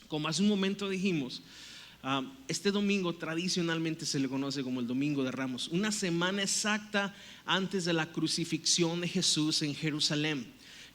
Como hace un momento dijimos, este domingo tradicionalmente se le conoce como el Domingo de Ramos, una semana exacta antes de la crucifixión de Jesús en Jerusalén.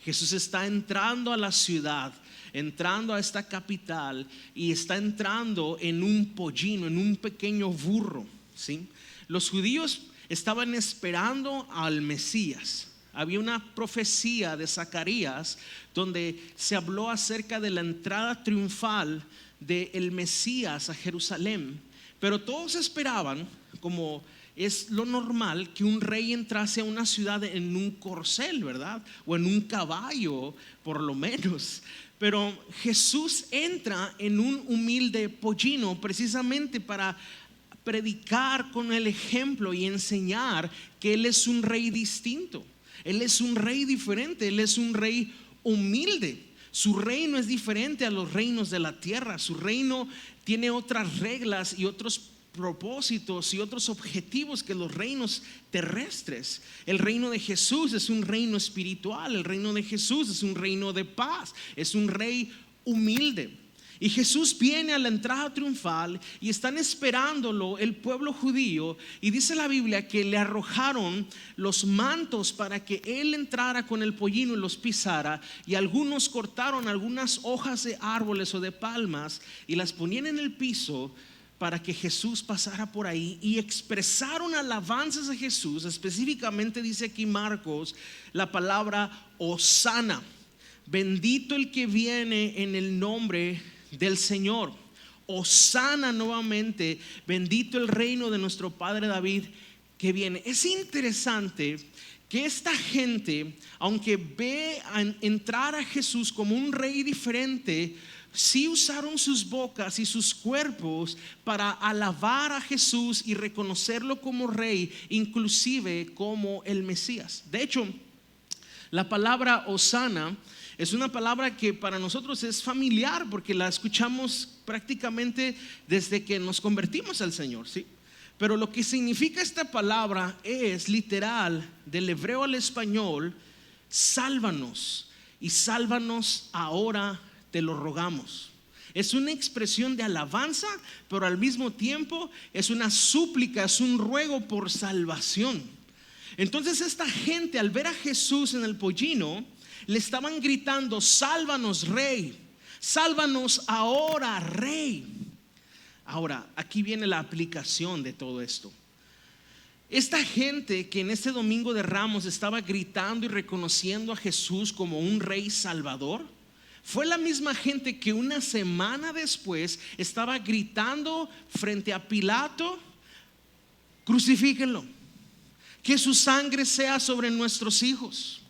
Jesús está entrando a la ciudad, entrando a esta capital, y está entrando en un pollino, en un pequeño burro, ¿sí? Los judíos estaban esperando al Mesías. Había una profecía de Zacarías donde se habló acerca de la entrada triunfal del Mesías a Jerusalén, pero todos esperaban, como es lo normal, que un rey entrase a una ciudad en un corcel, ¿verdad? O en un caballo, por lo menos. Pero Jesús entra en un humilde pollino precisamente para predicar con el ejemplo y enseñar que Él es un rey distinto. Él es un rey diferente, Él es un rey humilde. Su reino es diferente a los reinos de la tierra. Su reino tiene otras reglas y otros propósitos y otros objetivos que los reinos terrestres. El reino de Jesús es un reino espiritual. El reino de Jesús es un reino de paz. Es un rey humilde. Y Jesús viene a la entrada triunfal y están esperándolo el pueblo judío, y dice la Biblia que le arrojaron los mantos para que él entrara con el pollino y los pisara, y algunos cortaron algunas hojas de árboles o de palmas y las ponían en el piso para que Jesús pasara por ahí, y expresaron alabanzas a Jesús. Específicamente dice aquí Marcos la palabra Hosana, bendito el que viene en el nombre del Señor. Hosana nuevamente, bendito el reino de nuestro padre David que viene. Es interesante que esta gente, aunque ve entrar a Jesús como un rey diferente, sí usaron sus bocas y sus cuerpos para alabar a Jesús y reconocerlo como rey, inclusive como el Mesías. De hecho, la palabra Hosana es una palabra que para nosotros es familiar porque la escuchamos prácticamente desde que nos convertimos al Señor, ¿sí? Pero lo que significa esta palabra es literal, del hebreo al español: sálvanos, y sálvanos ahora, te lo rogamos. Es una expresión de alabanza, pero al mismo tiempo es una súplica, es un ruego por salvación. Entonces esta gente, al ver a Jesús en el pollino, le estaban gritando: sálvanos, rey, sálvanos ahora, rey. Ahora, aquí viene la aplicación de todo esto. Esta gente que en este Domingo de Ramos estaba gritando y reconociendo a Jesús como un rey salvador, fue la misma gente que una semana después estaba gritando frente a Pilato: crucifíquenlo, que su sangre sea sobre nuestros hijos,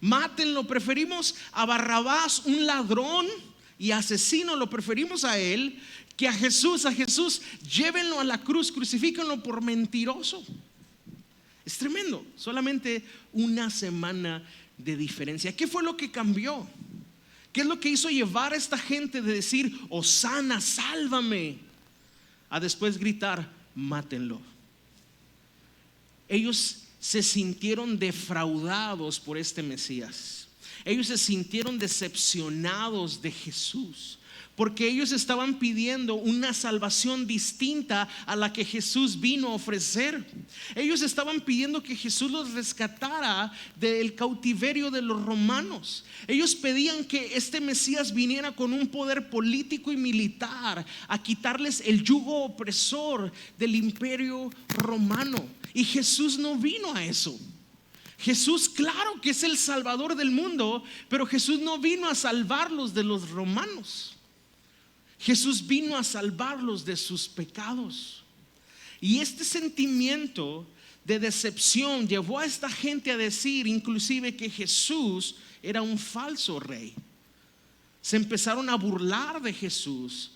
mátenlo, preferimos a Barrabás, un ladrón y asesino, lo preferimos a él que a Jesús. Llévenlo a la cruz, crucifíquenlo por mentiroso. Es tremendo, solamente una semana de diferencia. ¿Qué fue lo que cambió? ¿Qué es lo que hizo llevar a esta gente de decir Hosana, sálvame, a después gritar mátenlo? Ellos se sintieron defraudados por este Mesías. Ellos se sintieron decepcionados de Jesús, porque ellos estaban pidiendo una salvación distinta a la que Jesús vino a ofrecer. Ellos estaban pidiendo que Jesús los rescatara del cautiverio de los romanos. Ellos pedían que este Mesías viniera con un poder político y militar a quitarles el yugo opresor del imperio romano. Y Jesús no vino a eso. Jesús, claro que es el Salvador del mundo, pero Jesús no vino a salvarlos de los romanos. Jesús vino a salvarlos de sus pecados. Y este sentimiento de decepción llevó a esta gente a decir inclusive que Jesús era un falso rey. Se empezaron a burlar de Jesús.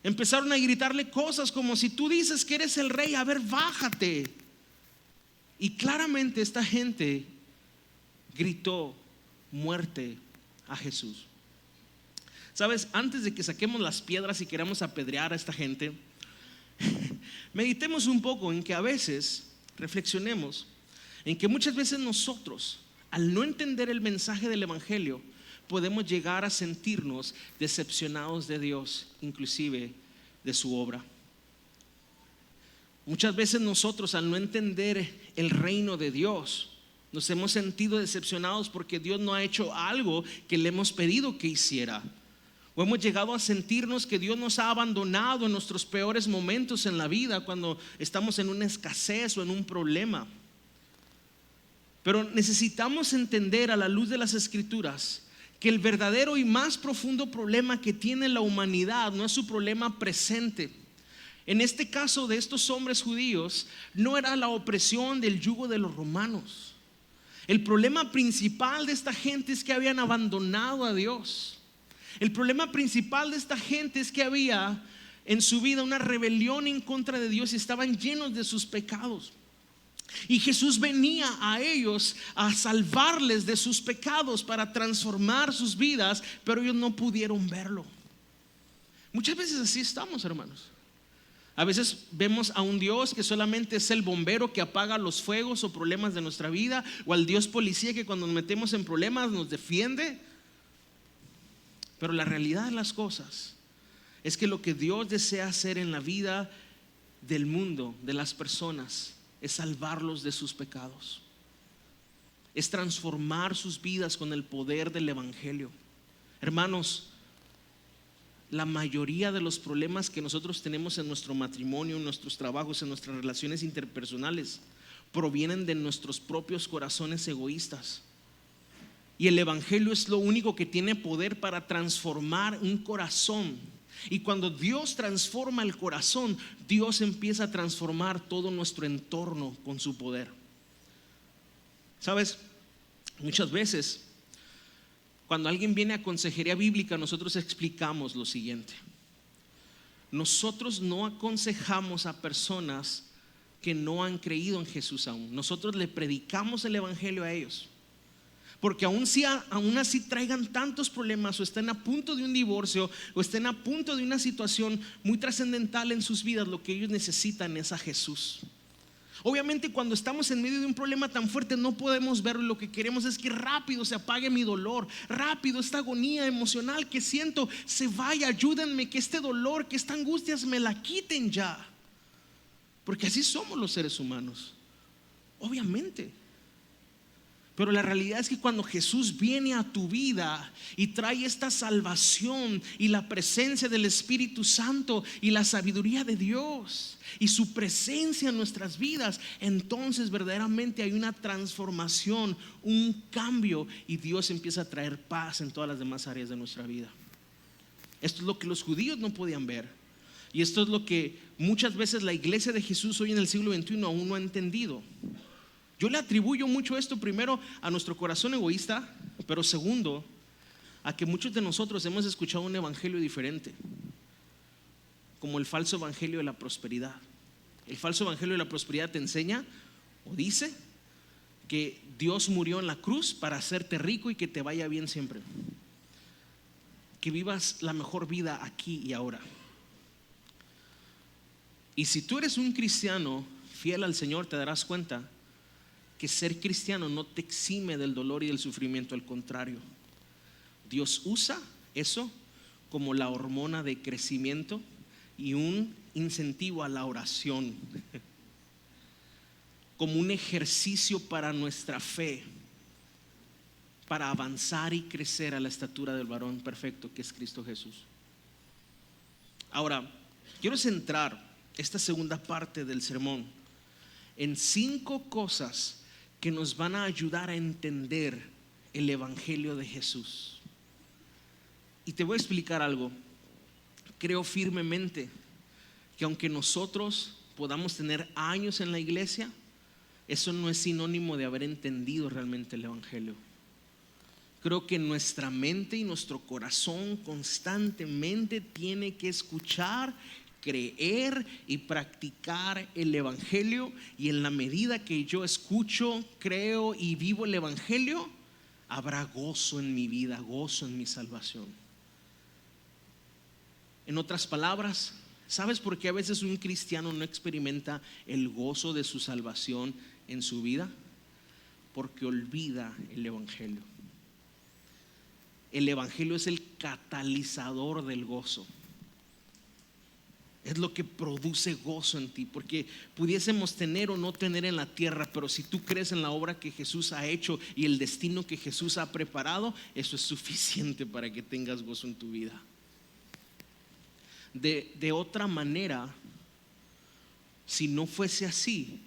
Empezaron a gritarle cosas como: si tú dices que eres el rey, a ver, bájate. Y claramente esta gente gritó muerte a Jesús. Sabes, antes de que saquemos las piedras y queramos apedrear a esta gente, meditemos un poco en que a veces, reflexionemos en que muchas veces nosotros, al no entender el mensaje del evangelio, podemos llegar a sentirnos decepcionados de Dios, inclusive de su obra. Muchas veces nosotros, al no entender el reino de Dios, nos hemos sentido decepcionados porque Dios no ha hecho algo que le hemos pedido que hiciera. O hemos llegado a sentirnos que Dios nos ha abandonado en nuestros peores momentos en la vida, cuando estamos en una escasez o en un problema. Pero necesitamos entender, a la luz de las Escrituras, que el verdadero y más profundo problema que tiene la humanidad no es su problema presente. En este caso de estos hombres judíos, no era la opresión del yugo de los romanos. El problema principal de esta gente es que habían abandonado a Dios. El problema principal de esta gente es que había en su vida una rebelión en contra de Dios y estaban llenos de sus pecados. Y Jesús venía a ellos a salvarles de sus pecados, para transformar sus vidas, pero ellos no pudieron verlo. Muchas veces así estamos, hermanos. A veces vemos a un Dios que solamente es el bombero que apaga los fuegos o problemas de nuestra vida, o al Dios policía que cuando nos metemos en problemas nos defiende. Pero la realidad de las cosas es que lo que Dios desea hacer en la vida del mundo, de las personas, es salvarlos de sus pecados, es transformar sus vidas con el poder del evangelio. Hermanos, la mayoría de los problemas que nosotros tenemos en nuestro matrimonio, en nuestros trabajos, en nuestras relaciones interpersonales, provienen de nuestros propios corazones egoístas. Y el evangelio es lo único que tiene poder para transformar un corazón. Y cuando Dios transforma el corazón, Dios empieza a transformar todo nuestro entorno con su poder. ¿Sabes? Muchas veces, cuando alguien viene a consejería bíblica, nosotros explicamos lo siguiente: nosotros no aconsejamos a personas que no han creído en Jesús aún. Nosotros le predicamos el evangelio a ellos. Porque aún así traigan tantos problemas, o estén a punto de un divorcio, o estén a punto de una situación muy trascendental en sus vidas, lo que ellos necesitan es a Jesús. Obviamente, cuando estamos en medio de un problema tan fuerte, no podemos verlo. Lo que queremos es que rápido se apague mi dolor, rápido esta agonía emocional que siento se vaya. Ayúdenme, que este dolor, que esta angustia me la quiten ya. Porque así somos los seres humanos, obviamente. Pero la realidad es que cuando Jesús viene a tu vida y trae esta salvación y la presencia del Espíritu Santo y la sabiduría de Dios y su presencia en nuestras vidas, entonces verdaderamente hay una transformación, un cambio, y Dios empieza a traer paz en todas las demás áreas de nuestra vida. Esto es lo que los judíos no podían ver, y esto es lo que muchas veces la iglesia de Jesús hoy en el siglo XXI aún no ha entendido. Yo le atribuyo mucho esto, primero, a nuestro corazón egoísta, pero segundo, a que muchos de nosotros hemos escuchado un evangelio diferente, como el falso evangelio de la prosperidad. El falso evangelio de la prosperidad te enseña o dice que Dios murió en la cruz para hacerte rico y que te vaya bien siempre, que vivas la mejor vida aquí y ahora. Y si tú eres un cristiano fiel al Señor, te darás cuenta que ser cristiano no te exime del dolor y del sufrimiento. Al contrario, Dios usa eso como la hormona de crecimiento y un incentivo a la oración, como un ejercicio para nuestra fe, para avanzar y crecer a la estatura del varón perfecto que es Cristo Jesús. Ahora, quiero centrar esta segunda parte del sermón en 5 cosas que nos van a ayudar a entender el evangelio de Jesús. Y te voy a explicar algo. Creo firmemente que aunque nosotros podamos tener años en la iglesia, eso no es sinónimo de haber entendido realmente el evangelio. Creo que nuestra mente y nuestro corazón constantemente tiene que escuchar, creer y practicar el evangelio. Y en la medida que yo escucho, creo y vivo el evangelio, habrá gozo en mi vida, gozo en mi salvación. En otras palabras, ¿sabes por qué a veces un cristiano no experimenta el gozo de su salvación en su vida? Porque olvida el evangelio. el evangelio es el catalizador del gozo. Es lo que produce gozo en ti, porque pudiésemos tener o no tener en la tierra, pero si tú crees en la obra que Jesús ha hecho y el destino que Jesús ha preparado, eso es suficiente para que tengas gozo en tu vida. De otra manera, si no fuese así,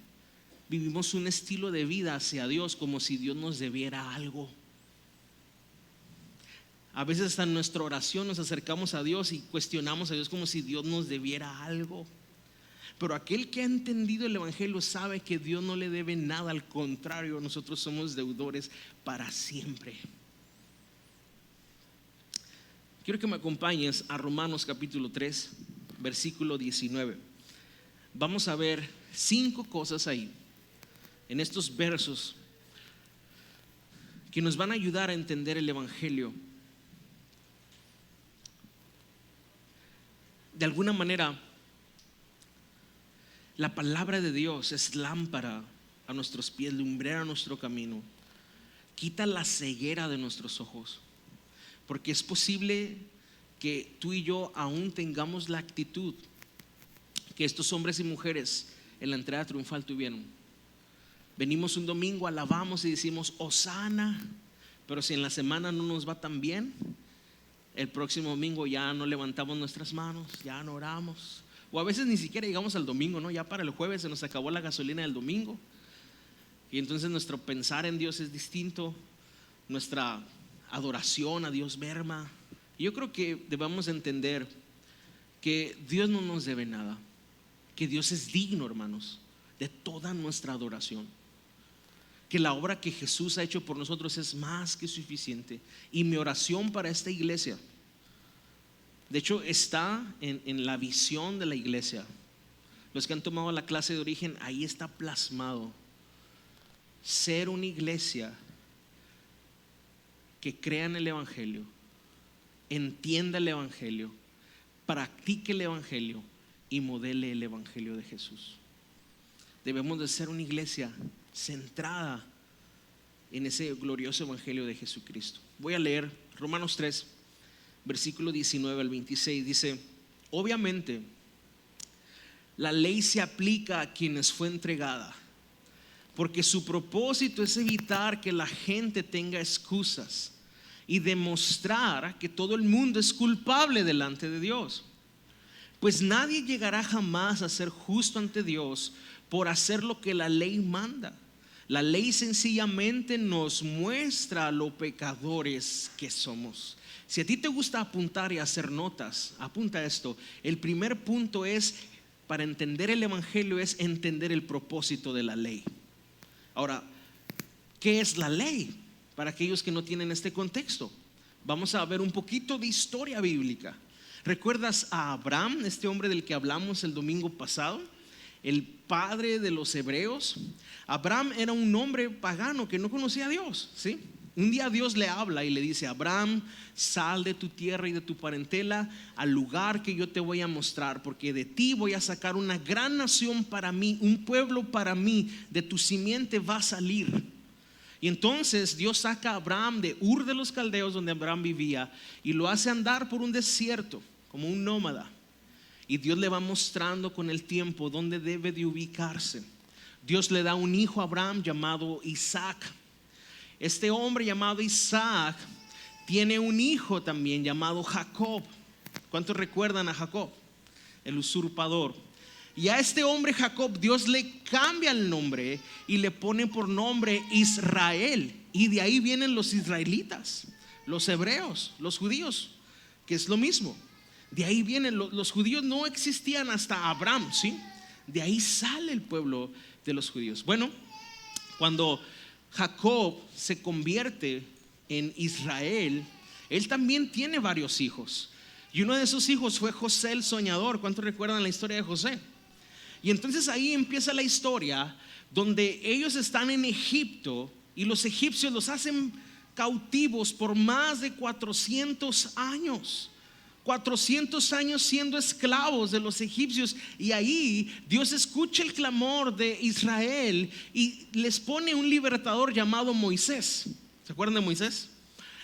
vivimos un estilo de vida hacia Dios como si Dios nos debiera algo. A veces hasta en nuestra oración nos acercamos a Dios y cuestionamos a Dios como si Dios nos debiera algo. Pero aquel que ha entendido el evangelio sabe que Dios no le debe nada, al contrario, nosotros somos deudores para siempre. Quiero que me acompañes a Romanos capítulo 3, versículo 19. Vamos a ver 5 cosas ahí, en estos versos, que nos van a ayudar a entender el evangelio. De alguna manera, la palabra de Dios es lámpara a nuestros pies, lumbrera a nuestro camino, quita la ceguera de nuestros ojos, porque es posible que tú y yo aún tengamos la actitud que estos hombres y mujeres en la entrada triunfal tuvieron. Venimos un domingo, alabamos y decimos Hosana, pero si en la semana no nos va tan bien, el próximo domingo ya no levantamos nuestras manos, ya no oramos, o a veces ni siquiera llegamos al domingo, ¿no? Ya para el jueves se nos acabó la gasolina del domingo, y entonces nuestro pensar en Dios es distinto, nuestra adoración a Dios merma. Yo creo que debemos entender que Dios no nos debe nada, que Dios es digno, hermanos, de toda nuestra adoración, que la obra que Jesús ha hecho por nosotros es más que suficiente. Y mi oración para esta iglesia, de hecho está en la visión de la iglesia. Los que han tomado la clase de origen, ahí está plasmado: ser una iglesia que crea en el evangelio, entienda el evangelio, practique el evangelio y modele el evangelio de Jesús. Debemos de ser una iglesia centrada en ese glorioso evangelio de Jesucristo. Voy a leer Romanos 3, versículo 19 al 26. Dice: obviamente la ley se aplica a quienes fue entregada, porque su propósito es evitar que la gente tenga excusas y demostrar que todo el mundo es culpable delante de Dios. Pues nadie llegará jamás a ser justo ante Dios por hacer lo que la ley manda. La ley sencillamente nos muestra lo pecadores que somos. Si a ti te gusta apuntar y hacer notas, apunta esto. El primer punto es, para entender el evangelio, es entender el propósito de la ley. Ahora, ¿qué es la ley? Para aquellos que no tienen este contexto, vamos a ver un poquito de historia bíblica. ¿Recuerdas a Abraham, este hombre del que hablamos el domingo pasado? El padre de los hebreos. Abraham era un hombre pagano que no conocía a Dios, ¿sí? Un día Dios le habla y le dice: Abraham, sal de tu tierra y de tu parentela al lugar que yo te voy a mostrar, porque de ti voy a sacar una gran nación para mí, un pueblo para mí, de tu simiente va a salir. Y entonces Dios saca a Abraham de Ur de los Caldeos, donde Abraham vivía, y lo hace andar por un desierto como un nómada. Y Dios le va mostrando con el tiempo dónde debe de ubicarse. Dios le da un hijo a Abraham llamado Isaac. Este hombre llamado Isaac tiene un hijo también llamado Jacob. ¿Cuántos recuerdan a Jacob? El usurpador. Y a este hombre Jacob, Dios le cambia el nombre y le pone por nombre Israel. Y de ahí vienen los israelitas, los hebreos, los judíos, que es lo mismo. De ahí vienen los judíos, no existían hasta Abraham, ¿sí? De ahí sale el pueblo de los judíos. Bueno, cuando Jacob se convierte en Israel, él también tiene varios hijos. Y uno de esos hijos fue José el soñador. ¿Cuántos recuerdan la historia de José? Y entonces ahí empieza la historia donde ellos están en Egipto y los egipcios los hacen cautivos por más de 400 años. 400 años siendo esclavos de los egipcios. Y ahí Dios escucha el clamor de Israel y les pone un libertador llamado Moisés. ¿Se acuerdan de Moisés?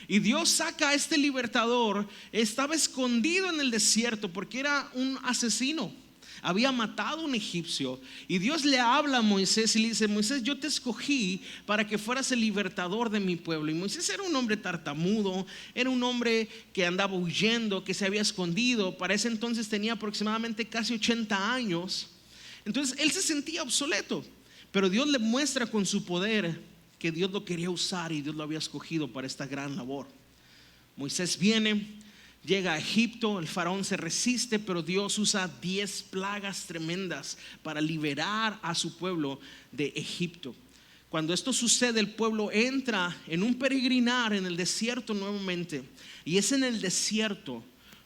Y Dios saca a este libertador. Estaba escondido en el desierto porque era un asesino. Había matado a un egipcio. Y Dios le habla a Moisés y le dice: Moisés, yo te escogí para que fueras el libertador de mi pueblo. Y Moisés era un hombre tartamudo, era un hombre que andaba huyendo, que se había escondido. Para ese entonces tenía aproximadamente casi 80 años. Entonces él se sentía obsoleto. Pero Dios le muestra con su poder que Dios lo quería usar y Dios lo había escogido para esta gran labor. Moisés viene, llega a Egipto, el faraón se resiste, pero Dios usa 10 plagas tremendas para liberar a su pueblo de Egipto. Cuando esto sucede, el pueblo entra en un peregrinar en el desierto nuevamente. Y es en el desierto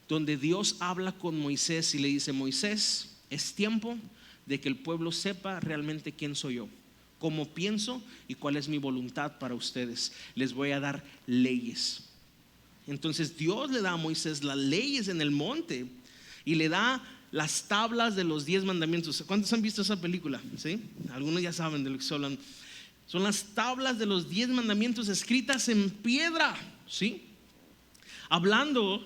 donde Dios habla con Moisés y le dice: Moisés, es tiempo de que el pueblo sepa realmente quién soy yo, cómo pienso y cuál es mi voluntad para ustedes. Les voy a dar leyes. Entonces Dios le da a Moisés las leyes en el monte y le da las tablas de los 10 mandamientos. ¿Cuántos han visto esa película? ¿Sí? Algunos ya saben de lo que estoy hablando. Son las tablas de los 10 mandamientos escritas en piedra, ¿sí? Hablando,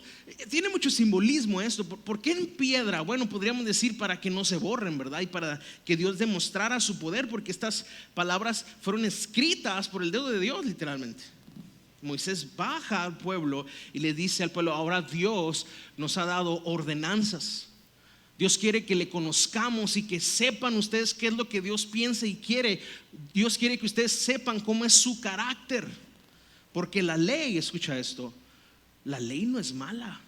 tiene mucho simbolismo esto. ¿Por qué en piedra? Bueno, podríamos decir para que no se borren, ¿verdad? Y para que Dios demostrara su poder, porque estas palabras fueron escritas por el dedo de Dios, literalmente. Moisés baja al pueblo y le dice al pueblo: ahora Dios nos ha dado ordenanzas. Dios quiere que le conozcamos y que sepan ustedes qué es lo que Dios piensa y quiere. Dios quiere que ustedes sepan cómo es su carácter. Porque la ley, escucha esto, la ley no es mala.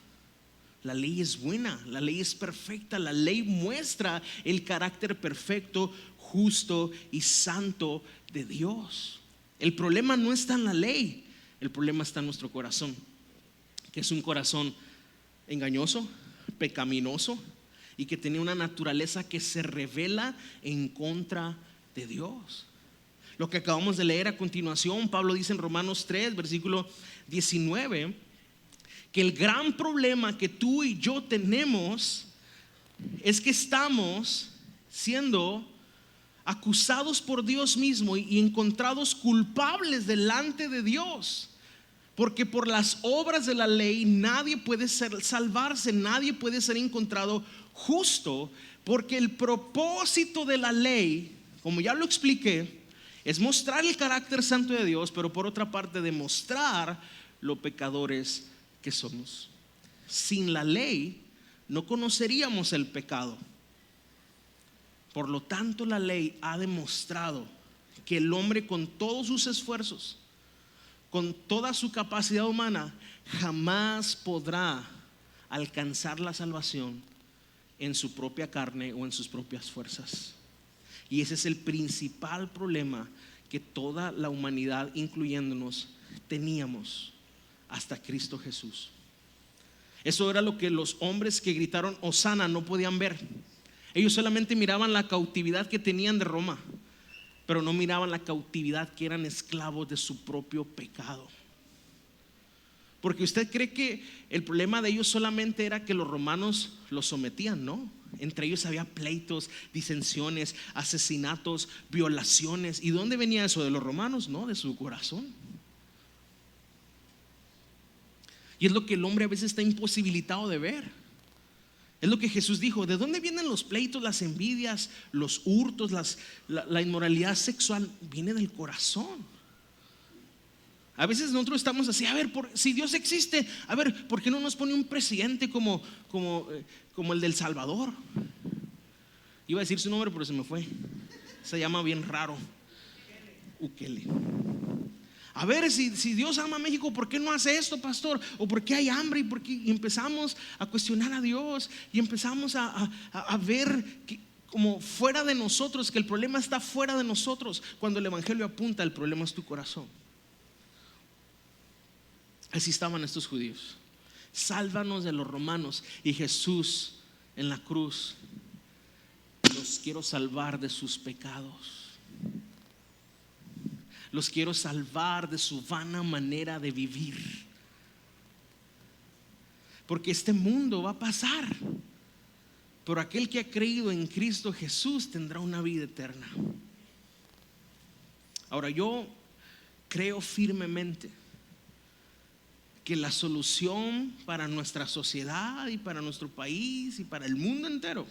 La ley es buena, la ley es perfecta. La ley muestra el carácter perfecto, justo y santo de Dios. El problema no está en la ley. El problema está en nuestro corazón, que es un corazón engañoso, pecaminoso y que tiene una naturaleza que se revela en contra de Dios. Lo que acabamos de leer a continuación, Pablo dice en Romanos 3, versículo 19, que el gran problema que tú y yo tenemos es que estamos siendo acusados por Dios mismo y encontrados culpables delante de Dios. Porque por las obras de la ley nadie puede salvarse, nadie puede ser encontrado justo. Porque el propósito de la ley, como ya lo expliqué, es mostrar el carácter santo de Dios, pero por otra parte demostrar lo pecadores que somos. Sin la ley no conoceríamos el pecado. Por lo tanto, la ley ha demostrado que el hombre, con todos sus esfuerzos, con toda su capacidad humana, jamás podrá alcanzar la salvación en su propia carne o en sus propias fuerzas. Y ese es el principal problema que toda la humanidad, incluyéndonos, teníamos hasta Cristo Jesús. Eso era lo que los hombres que gritaron Hosana no podían ver. Ellos solamente miraban la cautividad que tenían de Roma, pero no miraban la cautividad que eran esclavos de su propio pecado. Porque usted cree que el problema de ellos solamente era que los romanos los sometían, ¿no? Entre ellos había pleitos, disensiones, asesinatos, violaciones. ¿Y dónde venía eso? ¿De los romanos? No, de su corazón. Y es lo que el hombre a veces está imposibilitado de ver. Es lo que Jesús dijo: ¿de dónde vienen los pleitos, las envidias, los hurtos, la inmoralidad sexual? Viene del corazón. A veces nosotros estamos así: a ver, si Dios existe, a ver, ¿por qué no nos pone un presidente como el del Salvador? Iba a decir su nombre, pero se me fue. Se llama bien raro, Ukele. A ver, si Dios ama a México, ¿por qué no hace esto, pastor? ¿O por qué hay hambre? Y empezamos a cuestionar a Dios y empezamos a ver como fuera de nosotros, que el problema está fuera de nosotros, cuando el evangelio apunta: el problema es tu corazón. Así estaban estos judíos: sálvanos de los romanos. Y Jesús en la cruz: los quiero salvar de sus pecados. Los quiero salvar de su vana manera de vivir. Porque este mundo va a pasar, pero aquel que ha creído en Cristo Jesús tendrá una vida eterna. Ahora, yo creo firmemente que la solución para nuestra sociedad y para nuestro país y para el mundo entero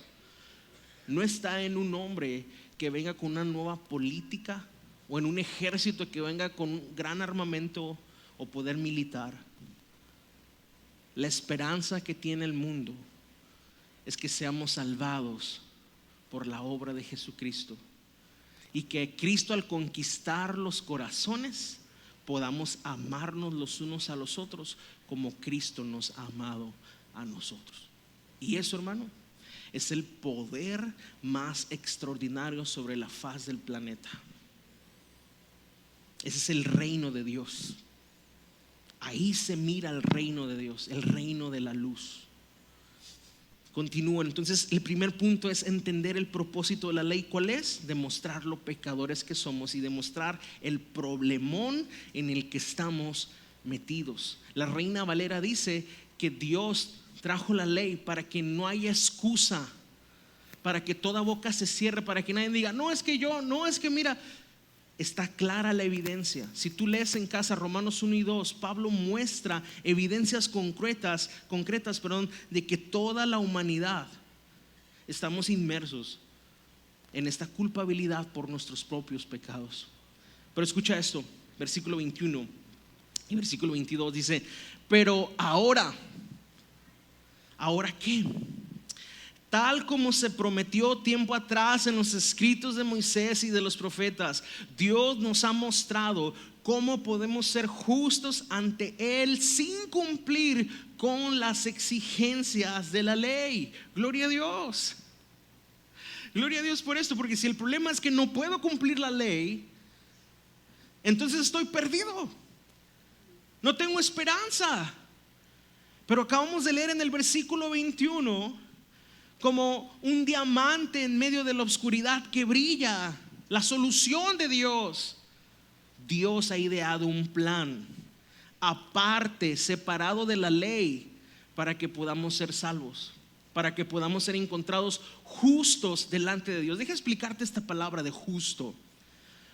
no está en un hombre que venga con una nueva política o en un ejército que venga con un gran armamento o poder militar. La esperanza que tiene el mundo es que seamos salvados por la obra de Jesucristo y que Cristo, al conquistar los corazones, podamos amarnos los unos a los otros como Cristo nos ha amado a nosotros. Y eso, hermano, es el poder más extraordinario sobre la faz del planeta. Ese es el reino de Dios. Ahí se mira el reino de Dios, el reino de la luz. Continúo. Entonces, el primer punto es entender el propósito de la ley. ¿Cuál es? Demostrar lo pecadores que somos y demostrar el problemón en el que estamos metidos. La Reina Valera dice que Dios trajo la ley para que no haya excusa, para que toda boca se cierre, para que nadie diga, no es que yo, no es que mira. Está clara la evidencia. Si tú lees en casa Romanos 1 y 2, Pablo muestra evidencias concretas, de que toda la humanidad estamos inmersos en esta culpabilidad por nuestros propios pecados. Pero escucha esto, versículo 21 y versículo 22 dice, pero ahora ¿qué? Tal como se prometió tiempo atrás en los escritos de Moisés y de los profetas, Dios nos ha mostrado cómo podemos ser justos ante Él sin cumplir con las exigencias de la ley. Gloria a Dios. Gloria a Dios por esto, porque si el problema es que no puedo cumplir la ley, entonces estoy perdido. No tengo esperanza. Pero acabamos de leer en el versículo 21 como un diamante en medio de la oscuridad que brilla, la solución de Dios. Dios ha ideado un plan aparte, separado de la ley, para que podamos ser salvos, para que podamos ser encontrados justos delante de Dios. Deja explicarte esta palabra de justo.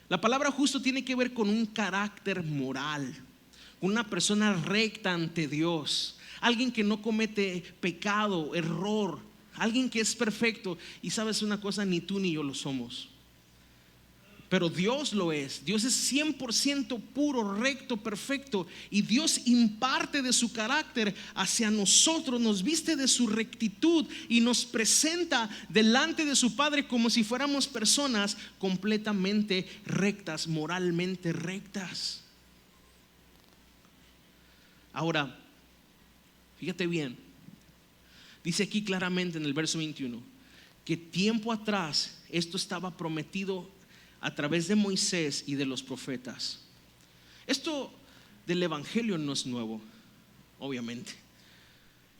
La palabra justo tiene que ver con un carácter moral, una persona recta ante Dios, alguien que no comete pecado, error, alguien que es perfecto. Y sabes una cosa, ni tú ni yo lo somos, pero Dios lo es. Dios es 100% puro, recto, perfecto. Y Dios imparte de su carácter hacia nosotros, nos viste de su rectitud y nos presenta delante de su Padre como si fuéramos personas completamente rectas, moralmente rectas. Ahora, fíjate bien, dice aquí claramente en el verso 21 que tiempo atrás esto estaba prometido a través de Moisés y de los profetas. Esto del evangelio no es nuevo, obviamente.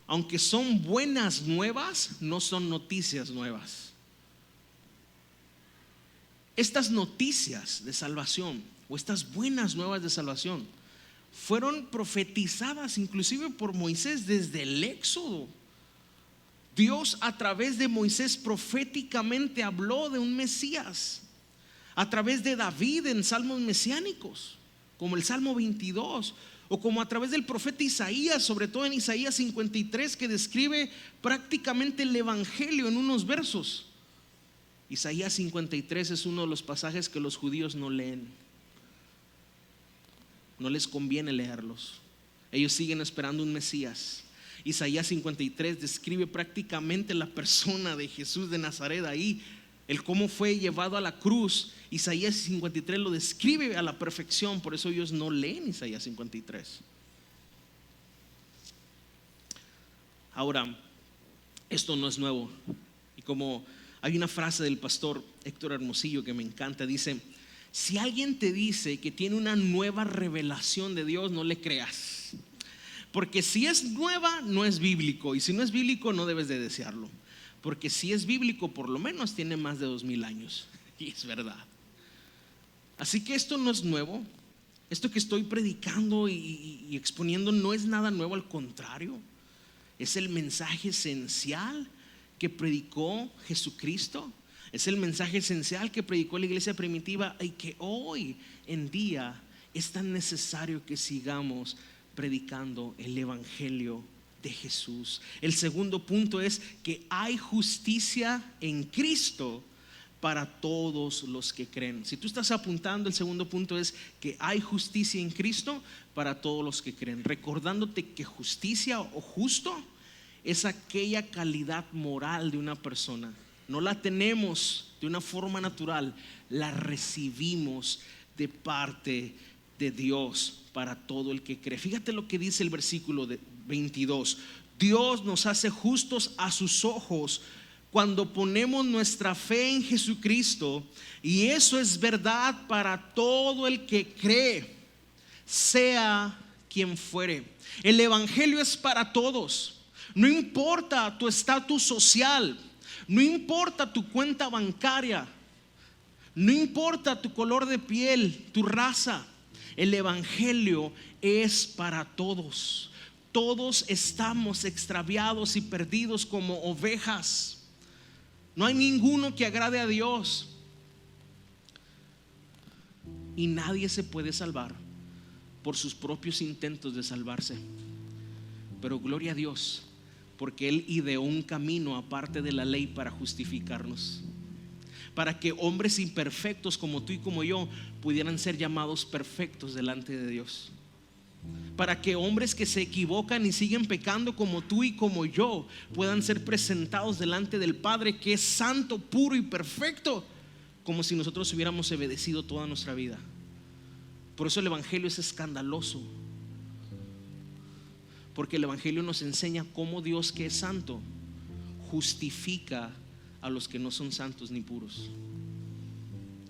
Aunque son buenas nuevas, no son noticias nuevas. Estas noticias de salvación o estas buenas nuevas de salvación fueron profetizadas inclusive por Moisés desde el Éxodo. Dios a través de Moisés proféticamente habló de un Mesías. A través de David en salmos mesiánicos, como el Salmo 22, o como a través del profeta Isaías, sobre todo en Isaías 53, que describe prácticamente el evangelio en unos versos. Isaías 53 es uno de los pasajes que los judíos no leen. No les conviene leerlos. Ellos siguen esperando un Mesías. Isaías 53 describe prácticamente la persona de Jesús de Nazaret ahí, el cómo fue llevado a la cruz. Isaías 53 lo describe a la perfección. Por eso ellos no leen Isaías 53. Ahora, esto no es nuevo. Y como hay una frase del pastor Héctor Hermosillo que me encanta, dice: si alguien te dice que tiene una nueva revelación de Dios, no le creas, porque si es nueva no es bíblico, y si no es bíblico no debes de desearlo, porque si es bíblico por lo menos tiene más de 2000 años. Y es verdad. Así que esto no es nuevo. Esto que estoy predicando y exponiendo no es nada nuevo, al contrario, es el mensaje esencial que predicó Jesucristo. Es el mensaje esencial que predicó la iglesia primitiva y que hoy en día es tan necesario que sigamos predicando el evangelio de Jesús. El segundo punto es que hay justicia en Cristo para todos los que creen. Si tú estás apuntando, el segundo punto es que hay justicia en Cristo para todos los que creen, recordándote que justicia o justo es aquella calidad moral de una persona. No la tenemos de una forma natural, la recibimos de parte de Dios para todo el que cree. Fíjate lo que dice el versículo 22. Dios nos hace justos a sus ojos cuando ponemos nuestra fe en Jesucristo, y eso es verdad para todo el que cree, sea quien fuere. El evangelio es para todos. No importa tu estatus social, no importa tu cuenta bancaria, no importa tu color de piel, tu raza. El evangelio es para todos. Todos estamos extraviados y perdidos como ovejas. No hay ninguno que agrade a Dios, y nadie se puede salvar por sus propios intentos de salvarse. Pero gloria a Dios, porque Él ideó un camino aparte de la ley para justificarnos, para que hombres imperfectos como tú y como yo pudieran ser llamados perfectos delante de Dios, para que hombres que se equivocan y siguen pecando como tú y como yo puedan ser presentados delante del Padre, que es santo, puro y perfecto, como si nosotros hubiéramos obedecido toda nuestra vida. Por eso el evangelio es escandaloso, porque el evangelio nos enseña cómo Dios, que es santo, justifica a los que no son santos ni puros.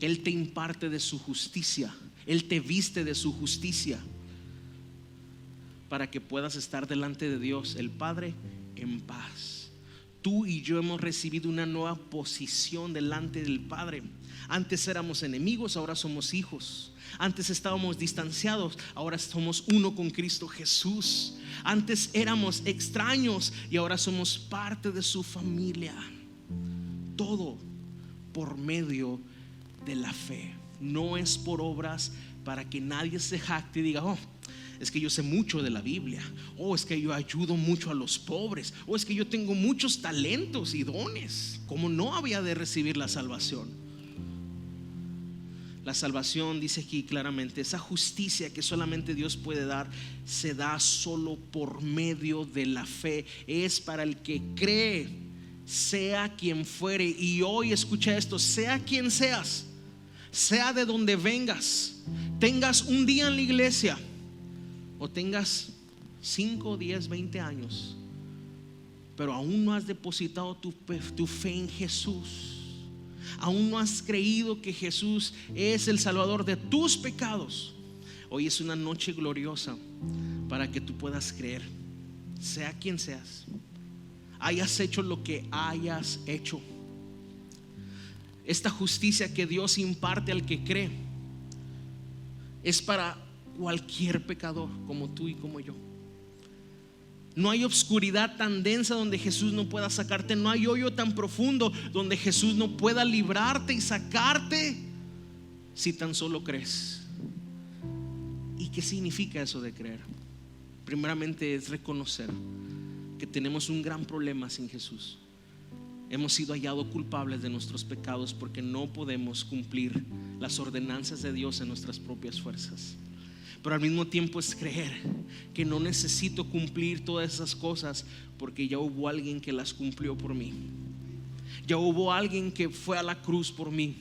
Él te imparte de su justicia, Él te viste de su justicia, para que puedas estar delante de Dios el Padre en paz. Tú y yo hemos recibido una nueva posición delante del Padre. Antes éramos enemigos, ahora somos hijos. Antes estábamos distanciados, ahora somos uno con Cristo Jesús. Antes éramos extraños y ahora somos parte de su familia. Todo por medio de la fe. No es por obras, para que nadie se jacte y diga: oh, es que yo sé mucho de la Biblia, o es que yo ayudo mucho a los pobres, o es que yo tengo muchos talentos y dones. Como no había de recibir la salvación. La salvación, dice aquí claramente, esa justicia que solamente Dios puede dar, se da solo por medio de la fe. Es para el que cree, sea quien fuere. Y hoy escucha esto: sea quien seas, sea de donde vengas, tengas un día en la iglesia o tengas 5, 10, 20 años, pero aún no has depositado tu fe en Jesús, aún no has creído que Jesús es el Salvador de tus pecados, hoy es una noche gloriosa para que tú puedas creer. Sea quien seas, hayas hecho lo que hayas hecho, esta justicia que Dios imparte al que cree es para cualquier pecador como tú y como yo. No hay obscuridad tan densa donde Jesús no pueda sacarte. No hay hoyo tan profundo donde Jesús no pueda librarte y sacarte, si tan solo crees. ¿Y qué significa eso de creer? Primeramente es reconocer que tenemos un gran problema sin Jesús. Hemos sido hallados culpables de nuestros pecados porque no podemos cumplir las ordenanzas de Dios en nuestras propias fuerzas. Pero al mismo tiempo es creer que no necesito cumplir todas esas cosas, porque ya hubo alguien que las cumplió por mí. Ya hubo alguien que fue a la cruz por mí.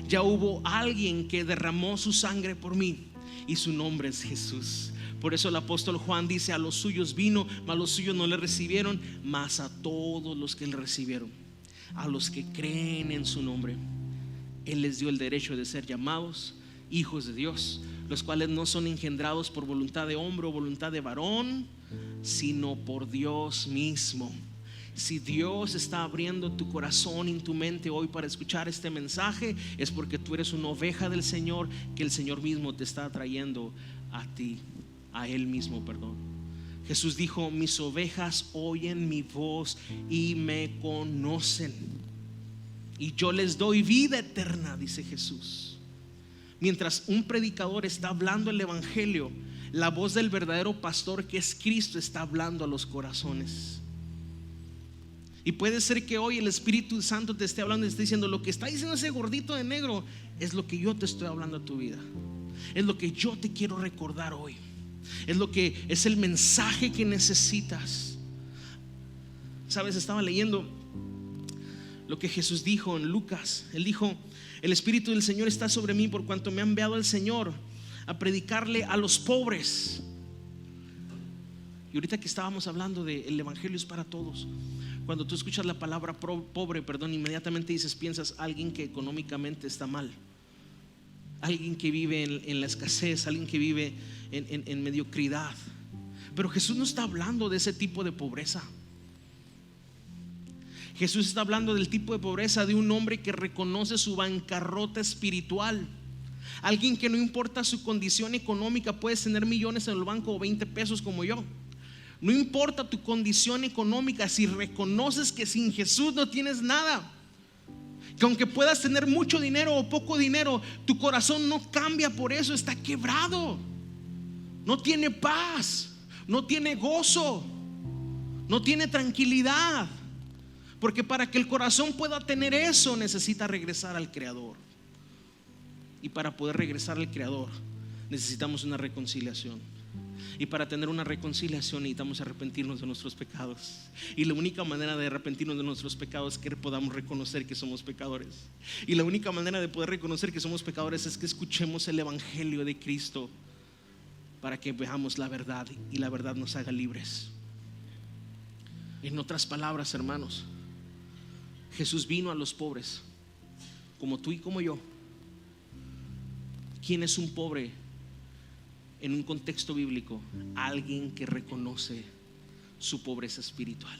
Ya hubo alguien que derramó su sangre por mí, y su nombre es Jesús. Por eso el apóstol Juan dice: a los suyos vino, mas los suyos no le recibieron, mas a todos los que le recibieron, a los que creen en su nombre, Él les dio el derecho de ser llamados hijos de Dios, los cuales no son engendrados por voluntad de hombre o voluntad de varón, sino por Dios mismo. Si Dios está abriendo tu corazón y tu mente hoy para escuchar este mensaje, es porque tú eres una oveja del Señor, que el Señor mismo te está trayendo a ti, a Él mismo, perdón. Jesús dijo: mis ovejas oyen mi voz y me conocen, y yo les doy vida eterna, dice Jesús. Mientras un predicador está hablando el evangelio, La voz del verdadero pastor, que es Cristo, está hablando a los corazones. Y puede ser que hoy el Espíritu Santo te esté hablando y te esté diciendo: lo que está diciendo ese gordito de negro es lo que yo te estoy hablando a tu vida. Es lo que yo te quiero recordar hoy. Es el mensaje que necesitas. Sabes, estaba leyendo lo que Jesús dijo en Lucas. Él dijo: el Espíritu del Señor está sobre mí, por cuanto me ha enviado el Señor a predicarle a los pobres. Y ahorita que estábamos hablando de el Evangelio es para todos, cuando tú escuchas la palabra pobre, inmediatamente piensas alguien que económicamente está mal, alguien que vive en la escasez, alguien que vive en mediocridad. Pero Jesús no está hablando de ese tipo de pobreza. Jesús está hablando del tipo de pobreza de un hombre que reconoce su bancarrota espiritual. Alguien que no importa su condición económica, puedes tener millones en el banco o 20 pesos como yo. No importa tu condición económica, si reconoces que sin Jesús no tienes nada, que aunque puedas tener mucho dinero o poco dinero, tu corazón no cambia por eso, está quebrado, no tiene paz, no tiene gozo, no tiene tranquilidad. Porque para que el corazón pueda tener eso, necesita regresar al Creador. Y para poder regresar al Creador, necesitamos una reconciliación. Y para tener una reconciliación necesitamos arrepentirnos de nuestros pecados. Y la única manera de arrepentirnos de nuestros pecados es que podamos reconocer que somos pecadores. Y la única manera de poder reconocer que somos pecadores es que escuchemos el Evangelio de Cristo, para que veamos la verdad y la verdad nos haga libres. En otras palabras, hermanos, Jesús vino a los pobres, como tú y como yo. ¿Quién es un pobre en un contexto bíblico? Alguien que reconoce su pobreza espiritual.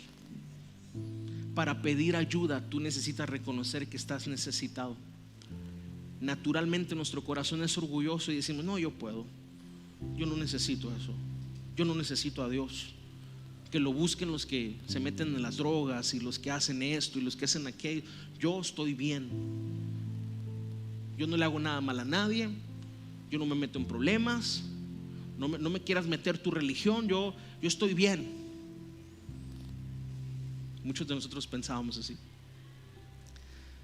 Para pedir ayuda, tú necesitas reconocer que estás necesitado. Naturalmente nuestro corazón es orgulloso y decimos: no, yo puedo, yo no necesito eso, yo no necesito a Dios. Que lo busquen los que se meten en las drogas y los que hacen esto y los que hacen aquello. Yo estoy bien, yo no le hago nada mal a nadie, yo no me meto en problemas, no me quieras meter tu religión, yo estoy bien. Muchos de nosotros pensábamos así.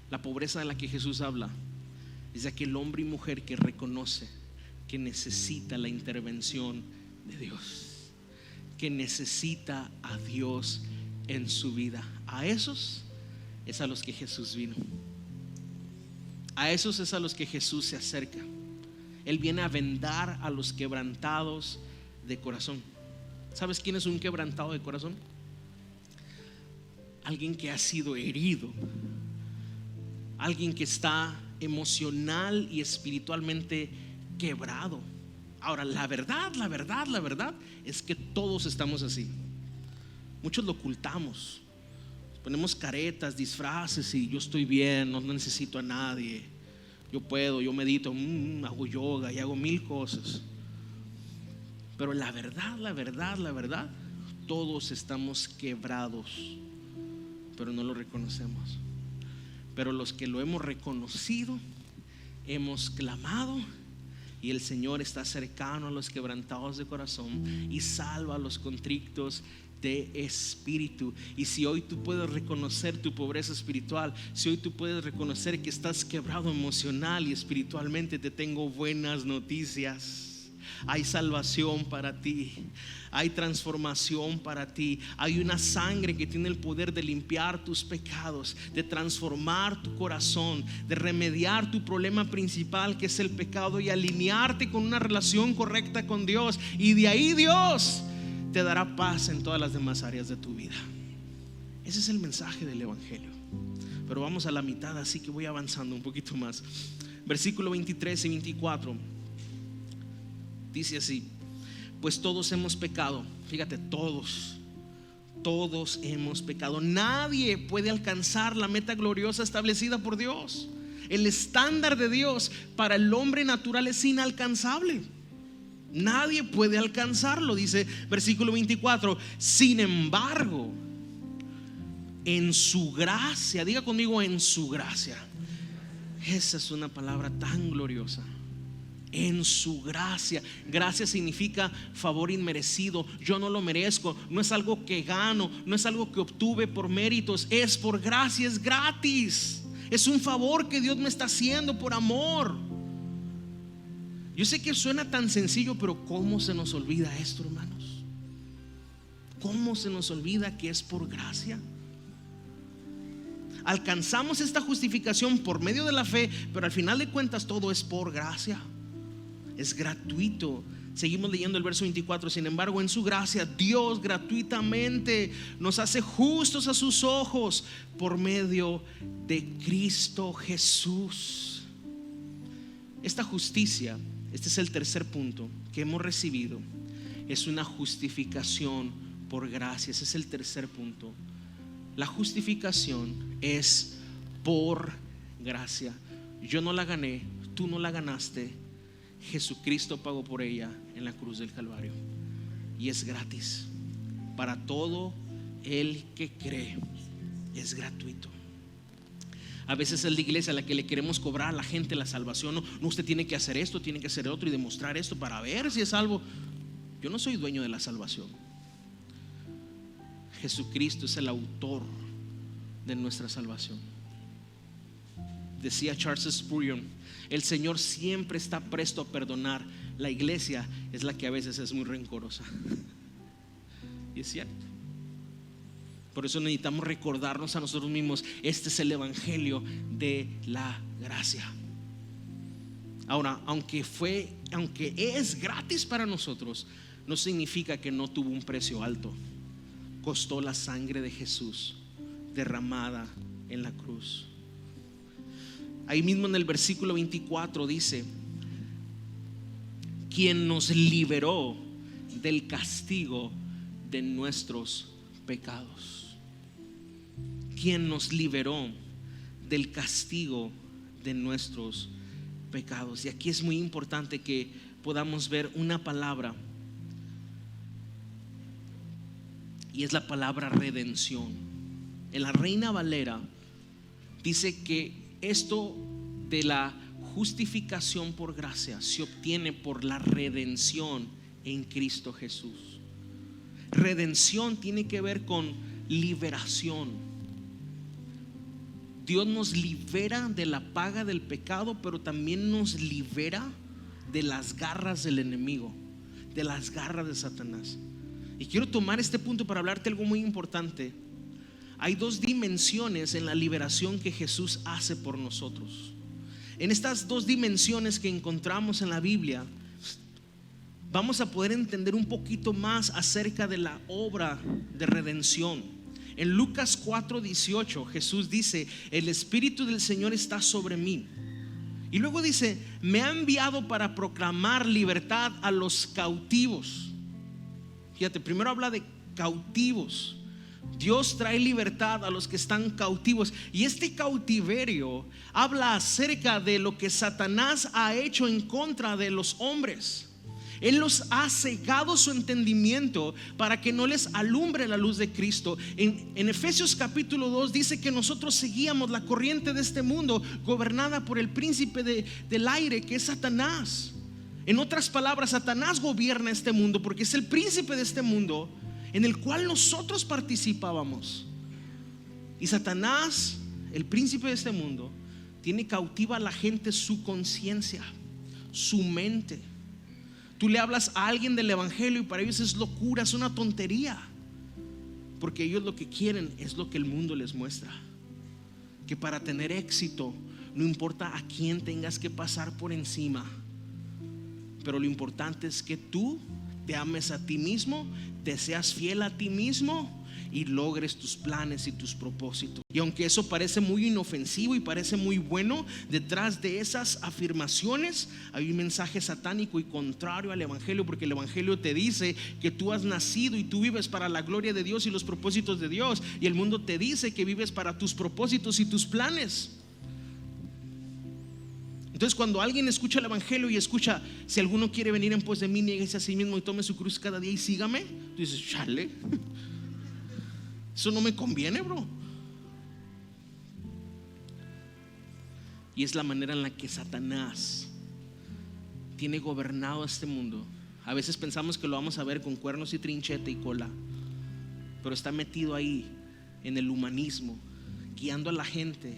La pobreza de la que Jesús habla es de aquel hombre y mujer que reconoce que necesita la intervención de Dios, que necesita a Dios en su vida. A esos es a los que Jesús vino. A esos es a los que Jesús se acerca. Él viene a vendar a los quebrantados de corazón. ¿Sabes quién es un quebrantado de corazón? Alguien que ha sido herido, alguien que está emocional y espiritualmente quebrado. Ahora, la verdad es que todos estamos así. Muchos lo ocultamos, ponemos caretas, disfraces y yo estoy bien, no necesito a nadie, yo puedo, yo medito, hago yoga y hago mil cosas. Pero la verdad, todos estamos quebrados, pero no lo reconocemos. Pero los que lo hemos reconocido, hemos clamado, y el Señor está cercano a los quebrantados de corazón y salva a los contritos de espíritu. Y si hoy tú puedes reconocer tu pobreza espiritual, si hoy tú puedes reconocer que estás quebrado emocional y espiritualmente, te tengo buenas noticias. Hay salvación para ti, hay transformación para ti, hay una sangre que tiene el poder de limpiar tus pecados, de transformar tu corazón, de remediar tu problema principal, que es el pecado, y alinearte con una relación correcta con Dios. Y de ahí Dios te dará paz en todas las demás áreas de tu vida. Ese es el mensaje del Evangelio. Pero vamos a la mitad, así que voy avanzando un poquito más. Versículo 23 y 24 dice así: pues todos hemos pecado. Fíjate, todos hemos pecado. Nadie puede alcanzar la meta gloriosa establecida por Dios. El estándar de Dios para el hombre natural es inalcanzable. Nadie puede alcanzarlo, dice versículo 24. Sin embargo, en su gracia, diga conmigo, en su gracia. Esa es una palabra tan gloriosa. en su gracia. Gracia significa favor inmerecido. Yo no lo merezco, no es algo que gano, no es algo que obtuve por méritos, es por gracia, es gratis. Es un favor que Dios me está haciendo por amor. Yo sé que suena tan sencillo, pero ¿cómo se nos olvida esto, hermanos? ¿Cómo se nos olvida que es por gracia? Alcanzamos esta justificación por medio de la fe, pero al final de cuentas todo es por gracia. Es gratuito. Seguimos leyendo el verso 24. Sin embargo, en su gracia, Dios gratuitamente nos hace justos a sus ojos por medio de Cristo Jesús. Esta justicia, este es el tercer punto que hemos recibido, es una justificación por gracia. Ese es el tercer punto. La justificación es por gracia. Yo no la gané, tú no la ganaste. Jesucristo pagó por ella en la cruz del Calvario y es gratis para todo el que cree. Es gratuito. A veces es la iglesia a la que le queremos cobrar a la gente la salvación. No, usted tiene que hacer esto, tiene que hacer otro y demostrar esto para ver si es salvo. Yo no soy dueño de la salvación. Jesucristo es el autor de nuestra salvación. Decía Charles Spurgeon: el Señor siempre está presto a perdonar. La iglesia es la que a veces es muy rencorosa. Y es cierto. Por eso necesitamos recordarnos a nosotros mismos: este es el evangelio de la gracia. Ahora, aunque es gratis para nosotros, no significa que no tuvo un precio alto. Costó la sangre de Jesús derramada en la cruz. Ahí mismo en el versículo 24 dice: quien nos liberó del castigo de nuestros pecados. Quien nos liberó del castigo de nuestros pecados. Y aquí es muy importante que podamos ver una palabra, y es la palabra redención. En la Reina Valera dice que esto de la justificación por gracia se obtiene por la redención en Cristo Jesús. Redención tiene que ver con liberación. Dios nos libera de la paga del pecado, pero también nos libera de las garras del enemigo, de las garras de Satanás. Y quiero tomar este punto para hablarte algo muy importante. Hay dos dimensiones en la liberación que Jesús hace por nosotros. En estas dos dimensiones que encontramos en la Biblia, vamos a poder entender un poquito más acerca de la obra de redención. En Lucas 4:18 Jesús dice: el Espíritu del Señor está sobre mí. Y luego dice: me ha enviado para proclamar libertad a los cautivos. Fíjate, primero habla de cautivos. Dios trae libertad a los que están cautivos. Y este cautiverio habla acerca de lo que Satanás ha hecho en contra de los hombres. Él los ha cegado su entendimiento para que no les alumbre la luz de Cristo. En Efesios capítulo 2 dice que nosotros seguíamos la corriente de este mundo, gobernada por el príncipe del aire, que es Satanás. En otras palabras, Satanás gobierna este mundo porque es el príncipe de este mundo en el cual nosotros participábamos. Y Satanás, el príncipe de este mundo, tiene cautiva a la gente su conciencia, su mente. Tú le hablas a alguien del evangelio y para ellos es locura, es una tontería, porque ellos lo que quieren es lo que el mundo les muestra. Que para tener éxito no importa a quién tengas que pasar por encima, pero lo importante es que tú te ames a ti mismo, te seas fiel a ti mismo y logres tus planes y tus propósitos. Y aunque eso parece muy inofensivo y parece muy bueno, detrás de esas afirmaciones hay un mensaje satánico y contrario al evangelio, porque el evangelio te dice que tú has nacido y tú vives para la gloria de Dios y los propósitos de Dios, y el mundo te dice que vives para tus propósitos y tus planes. Entonces, cuando alguien escucha el evangelio y escucha: si alguno quiere venir en pos de mí, niéguese a sí mismo y tome su cruz cada día y sígame, tú dices: chale, eso no me conviene, bro. Y es la manera en la que Satanás tiene gobernado este mundo. A veces pensamos que lo vamos a ver con cuernos y trinchete y cola, pero está metido ahí en el humanismo, guiando a la gente.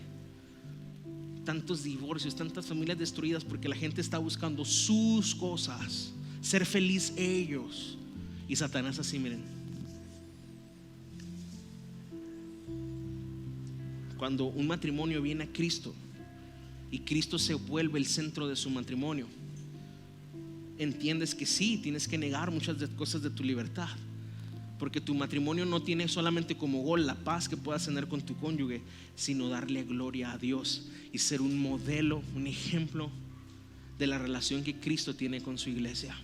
Tantos divorcios, tantas familias destruidas porque la gente está buscando sus cosas, ser feliz ellos. Y Satanás así, miren. Cuando un matrimonio viene a Cristo y Cristo se vuelve el centro de su matrimonio, entiendes que sí, tienes que negar muchas cosas de tu libertad, porque tu matrimonio no tiene solamente como gol la paz que puedas tener con tu cónyuge, sino darle gloria a Dios y ser un modelo, un ejemplo de la relación que Cristo tiene con su iglesia.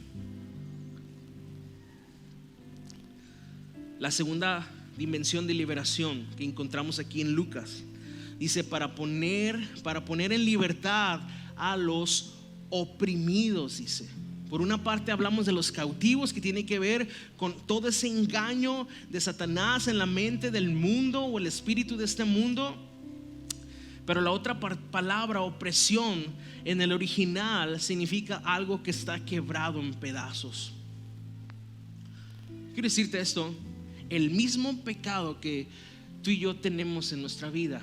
La segunda dimensión de liberación que encontramos aquí en Lucas dice para poner en libertad a los oprimidos. Dice, por una parte hablamos de los cautivos, que tiene que ver con todo ese engaño de Satanás en la mente del mundo o el espíritu de este mundo. Pero la otra palabra, opresión, en el original significa algo que está quebrado en pedazos. Quiero decirte esto: el mismo pecado que tú y yo tenemos en nuestra vida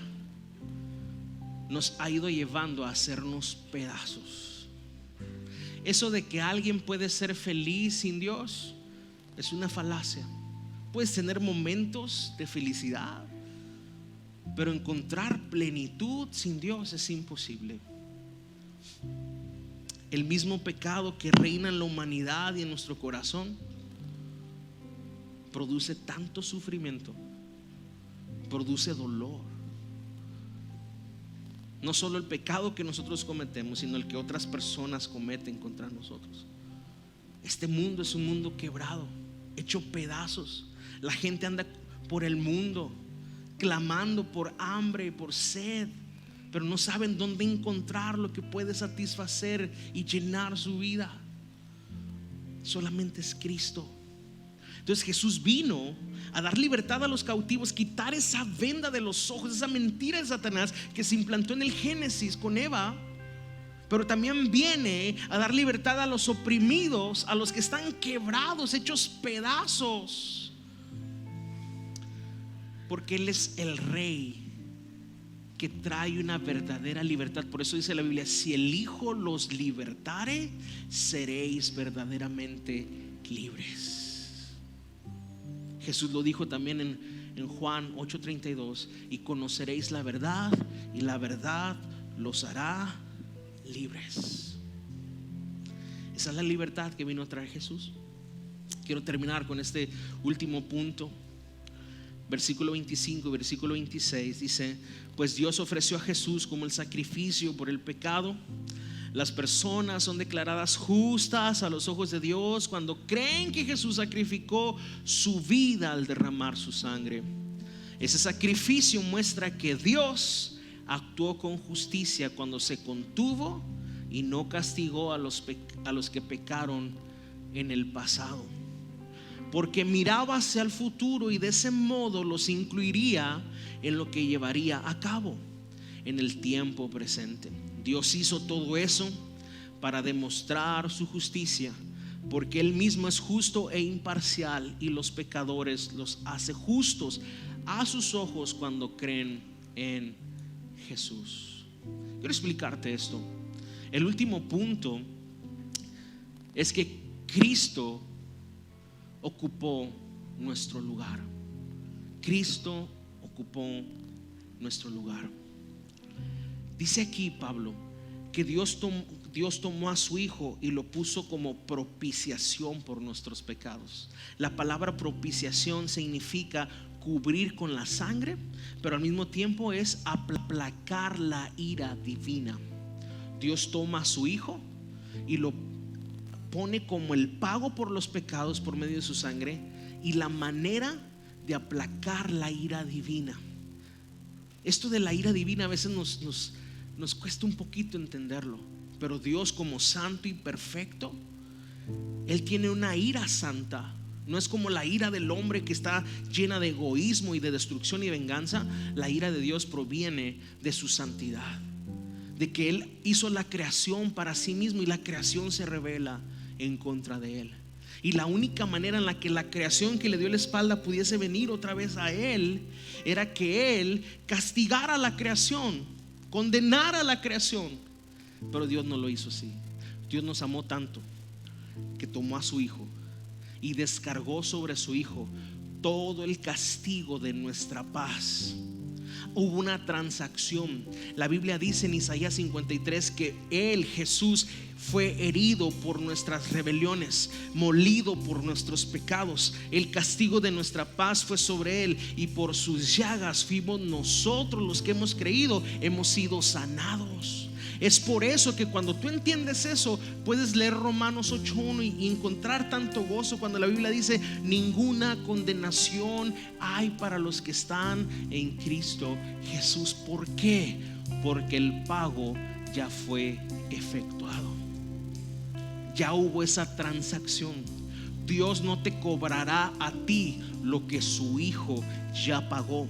nos ha ido llevando a hacernos pedazos. Eso de que alguien puede ser feliz sin Dios es una falacia. Puedes tener momentos de felicidad, pero encontrar plenitud sin Dios es imposible. El mismo pecado que reina en la humanidad y en nuestro corazón produce tanto sufrimiento, produce dolor. No solo el pecado que nosotros cometemos, sino el que otras personas cometen contra nosotros. Este mundo es un mundo quebrado, hecho pedazos. La gente anda por el mundo clamando por hambre y por sed, pero no saben dónde encontrar lo que puede satisfacer y llenar su vida. Solamente es Cristo. Entonces Jesús vino a dar libertad a los cautivos, quitar esa venda de los ojos, esa mentira de Satanás que se implantó en el Génesis con Eva. Pero también viene a dar libertad a los oprimidos, a los que están quebrados, hechos pedazos, porque Él es el Rey que trae una verdadera libertad. Por eso dice la Biblia: si el Hijo los libertare, seréis verdaderamente libres. Jesús lo dijo también en Juan 8:32: y conoceréis la verdad, y la verdad los hará libres. Esa es la libertad que vino a traer Jesús. Quiero terminar con este último punto. Versículo 25 y versículo 26 dice: pues Dios ofreció a Jesús como el sacrificio por el pecado. Las personas son declaradas justas a los ojos de Dios cuando creen que Jesús sacrificó su vida al derramar su sangre. Ese sacrificio muestra que Dios actuó con justicia cuando se contuvo y no castigó a los que pecaron en el pasado, porque miraba hacia el futuro y de ese modo los incluiría en lo que llevaría a cabo en el tiempo presente. Dios hizo todo eso para demostrar su justicia, porque Él mismo es justo e imparcial, y los pecadores los hace justos a sus ojos cuando creen en Jesús. Quiero explicarte esto. El último punto es que Cristo ocupó nuestro lugar. Cristo ocupó nuestro lugar. Dice aquí Pablo que Dios tomó a su Hijo y lo puso como propiciación por nuestros pecados. La palabra propiciación significa cubrir con la sangre, pero al mismo tiempo es aplacar la ira divina. Dios toma a su Hijo y lo pone como el pago por los pecados por medio de su sangre y la manera de aplacar la ira divina. Esto de la ira divina a veces nos cuesta un poquito entenderlo, pero Dios, como santo y perfecto, Él tiene una ira santa. No es como la ira del hombre que está llena de egoísmo y de destrucción y venganza. La ira de Dios proviene de su santidad. de que Él hizo la creación para sí mismo y la creación se rebela en contra de Él. Y la única manera en la que la creación que le dio la espalda pudiese venir otra vez a Él era que Él castigara a la creación, condenara a la creación. Pero Dios no lo hizo así. Dios nos amó tanto que tomó a su Hijo y descargó sobre su Hijo todo el castigo de nuestra paz. Hubo una transacción. La Biblia dice en Isaías 53 que Él, Jesús, fue herido por nuestras rebeliones, molido por nuestros pecados. El castigo de nuestra paz fue sobre Él, y por sus llagas fuimos nosotros los que hemos creído, hemos sido sanados. Es por eso que cuando tú entiendes eso, puedes leer Romanos 8:1 y encontrar tanto gozo cuando la Biblia dice: ninguna condenación hay para los que están en Cristo Jesús. ¿Por qué? Porque el pago ya fue efectuado. Ya hubo esa transacción. Dios no te cobrará a ti lo que su Hijo ya pagó.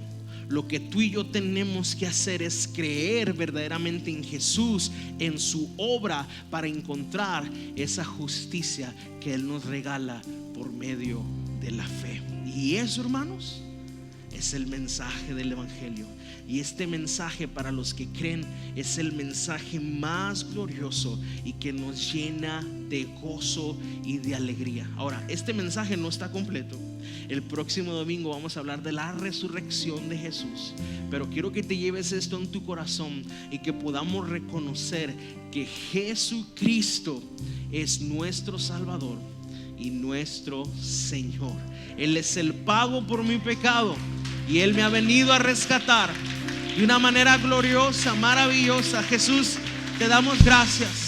Lo que tú y yo tenemos que hacer es creer verdaderamente en Jesús, en su obra, para encontrar esa justicia que Él nos regala por medio de la fe. Y eso, hermanos, es el mensaje del Evangelio. Y este mensaje, para los que creen, es el mensaje más glorioso y que nos llena de gozo y de alegría. Ahora, este mensaje no está completo. El próximo domingo vamos a hablar de la resurrección de Jesús, pero quiero que te lleves esto en tu corazón y que podamos reconocer que Jesucristo es nuestro Salvador y nuestro Señor. Él es el pago por mi pecado y Él me ha venido a rescatar de una manera gloriosa, maravillosa. Jesús, te damos gracias.